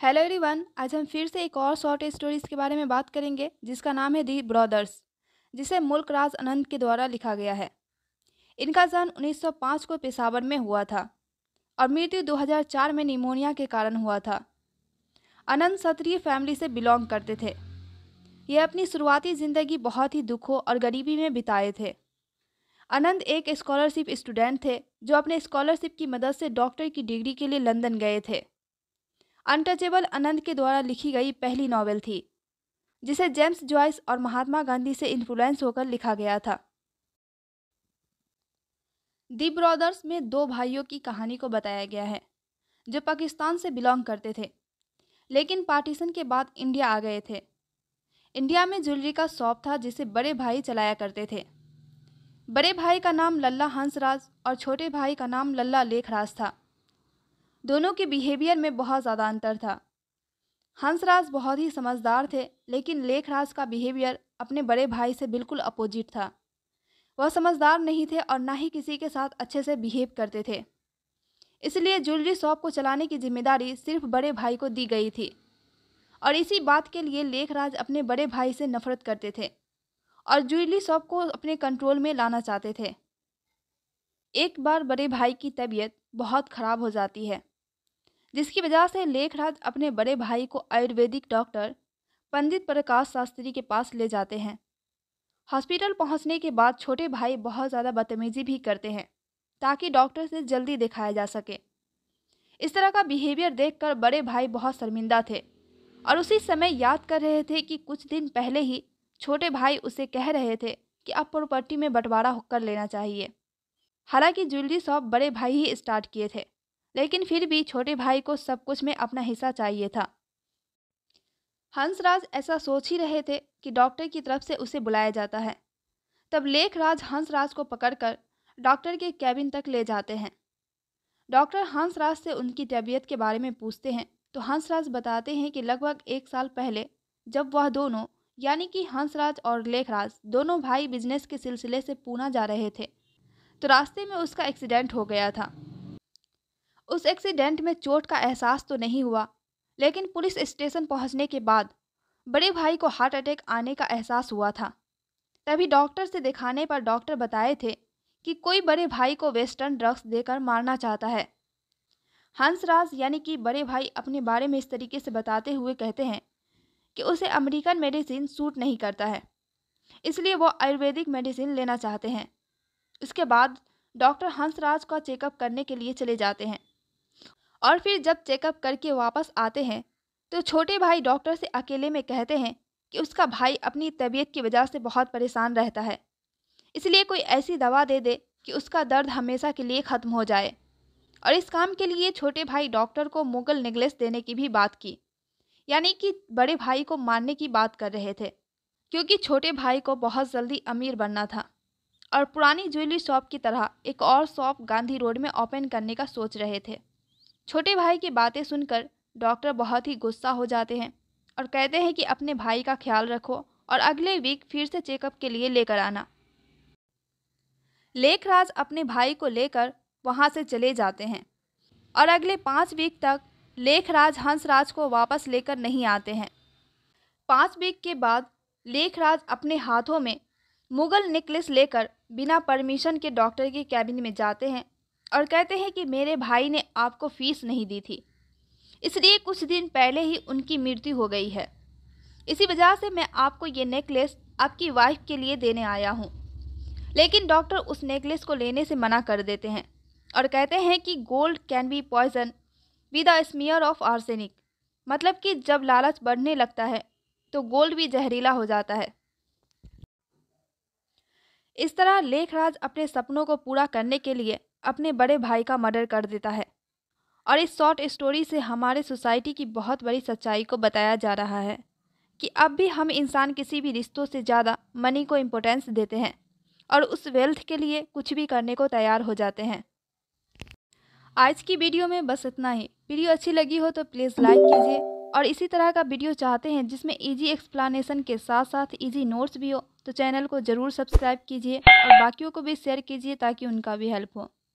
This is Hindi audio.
हेलो एवरीवन, आज हम फिर से एक और शॉर्ट स्टोरीज के बारे में बात करेंगे जिसका नाम है दी ब्रदर्स, जिसे मुल्क राज आनंद के द्वारा लिखा गया है। इनका जन्म 1905 को पेशावर में हुआ था और मृत्यु 2004 में निमोनिया के कारण हुआ था। आनंद क्षत्रिय फैमिली से बिलोंग करते थे। ये अपनी शुरुआती जिंदगी बहुत ही दुखों और गरीबी में बिताए थे। आनंद एक स्कॉलरशिप स्टूडेंट थे जो अपने स्कॉलरशिप की मदद से डॉक्टर की डिग्री के लिए लंदन गए थे। अनटचेबल आनंद के द्वारा लिखी गई पहली नॉवेल थी जिसे जेम्स जॉयस और महात्मा गांधी से इन्फ्लुएंस होकर लिखा गया था। दी ब्रदर्स में दो भाइयों की कहानी को बताया गया है जो पाकिस्तान से बिलोंग करते थे, लेकिन पार्टीशन के बाद इंडिया आ गए थे। इंडिया में ज्वेलरी का शॉप था जिसे बड़े भाई चलाया करते थे। बड़े भाई का नाम लल्ला हंसराज और छोटे भाई का नाम लल्ला लेखराज था। दोनों के बिहेवियर में बहुत ज़्यादा अंतर था। हंसराज बहुत ही समझदार थे, लेकिन लेखराज का बिहेवियर अपने बड़े भाई से बिल्कुल अपोजिट था। वह समझदार नहीं थे और ना ही किसी के साथ अच्छे से बिहेव करते थे। इसलिए ज्वेलरी शॉप को चलाने की जिम्मेदारी सिर्फ बड़े भाई को दी गई थी और इसी बात के लिए लेखराज अपने बड़े भाई से नफरत करते थे और ज्वेलरी शॉप को अपने कंट्रोल में लाना चाहते थे। एक बार बड़े भाई की तबीयत बहुत ख़राब हो जाती है, जिसकी वजह से लेखराज अपने बड़े भाई को आयुर्वेदिक डॉक्टर पंडित प्रकाश शास्त्री के पास ले जाते हैं। हॉस्पिटल पहुंचने के बाद छोटे भाई बहुत ज़्यादा बदतमीजी भी करते हैं ताकि डॉक्टर से जल्दी दिखाया जा सके। इस तरह का बिहेवियर देखकर बड़े भाई बहुत शर्मिंदा थे और उसी समय याद कर रहे थे कि कुछ दिन पहले ही छोटे भाई उसे कह रहे थे कि अब प्रॉपर्टी में बंटवारा कर लेना चाहिए। हालांकि ज्वेलरी शॉप बड़े भाई ही स्टार्ट किए थे, लेकिन फिर भी छोटे भाई को सब कुछ में अपना हिस्सा चाहिए था। हंसराज ऐसा सोच ही रहे थे कि डॉक्टर की तरफ से उसे बुलाया जाता है। तब लेखराज हंसराज को पकड़कर डॉक्टर के कैबिन तक ले जाते हैं। डॉक्टर हंसराज से उनकी तबीयत के बारे में पूछते हैं तो हंसराज बताते हैं कि लगभग 1 साल पहले जब वह दोनों यानी कि हंसराज और लेखराज दोनों भाई बिजनेस के सिलसिले से पूना जा रहे थे तो रास्ते में उसका एक्सीडेंट हो गया था। उस एक्सीडेंट में चोट का एहसास तो नहीं हुआ, लेकिन पुलिस स्टेशन पहुंचने के बाद बड़े भाई को हार्ट अटैक आने का एहसास हुआ था। तभी डॉक्टर से दिखाने पर डॉक्टर बताए थे कि कोई बड़े भाई को वेस्टर्न ड्रग्स देकर मारना चाहता है। हंसराज यानी कि बड़े भाई अपने बारे में इस तरीके से बताते हुए कहते हैं कि उसे अमेरिकन मेडिसिन सूट नहीं करता है, इसलिए वो आयुर्वेदिक मेडिसिन लेना चाहते हैं। इसके बाद डॉक्टर हंसराज का चेकअप करने के लिए चले जाते हैं और फिर जब चेकअप करके वापस आते हैं तो छोटे भाई डॉक्टर से अकेले में कहते हैं कि उसका भाई अपनी तबीयत की वजह से बहुत परेशान रहता है, इसलिए कोई ऐसी दवा दे दे कि उसका दर्द हमेशा के लिए ख़त्म हो जाए। और इस काम के लिए छोटे भाई डॉक्टर को मुगल नेकलेस देने की भी बात की, यानी कि बड़े भाई को मारने की बात कर रहे थे, क्योंकि छोटे भाई को बहुत जल्दी अमीर बनना था और पुरानी ज्वेलरी शॉप की तरह एक और शॉप गांधी रोड में ओपन करने का सोच रहे थे। छोटे भाई की बातें सुनकर डॉक्टर बहुत ही गुस्सा हो जाते हैं और कहते हैं कि अपने भाई का ख्याल रखो और अगले वीक फिर से चेकअप के लिए लेकर आना। लेखराज अपने भाई को लेकर वहां से चले जाते हैं और अगले 5 वीक तक लेखराज हंसराज को वापस लेकर नहीं आते हैं। 5 वीक के बाद लेखराज अपने हाथों में मुगल नेकलेस लेकर बिना परमिशन के डॉक्टर के कैबिन में जाते हैं और कहते हैं कि मेरे भाई ने आपको फीस नहीं दी थी, इसलिए कुछ दिन पहले ही उनकी मृत्यु हो गई है। इसी वजह से मैं आपको ये नेकलेस आपकी वाइफ के लिए देने आया हूँ। लेकिन डॉक्टर उस नेकलेस को लेने से मना कर देते हैं और कहते हैं कि gold can be poison with a smear of arsenic, मतलब कि जब लालच बढ़ने लगता है तो गोल्ड भी जहरीला हो जाता है। इस तरह लेखराज अपने सपनों को पूरा करने के लिए अपने बड़े भाई का मर्डर कर देता है और इस शॉर्ट स्टोरी से हमारे सोसाइटी की बहुत बड़ी सच्चाई को बताया जा रहा है कि अब भी हम इंसान किसी भी रिश्तों से ज़्यादा मनी को इम्पोर्टेंस देते हैं और उस वेल्थ के लिए कुछ भी करने को तैयार हो जाते हैं। आज की वीडियो में बस इतना ही। वीडियो अच्छी लगी हो तो प्लीज़ लाइक कीजिए और इसी तरह का वीडियो चाहते हैं जिसमें इजी एक्सप्लेनेशन के साथ साथ इजी नोट्स भी हो तो चैनल को ज़रूर सब्सक्राइब कीजिए और बाकियों को भी शेयर कीजिए ताकि उनका भी हेल्प हो।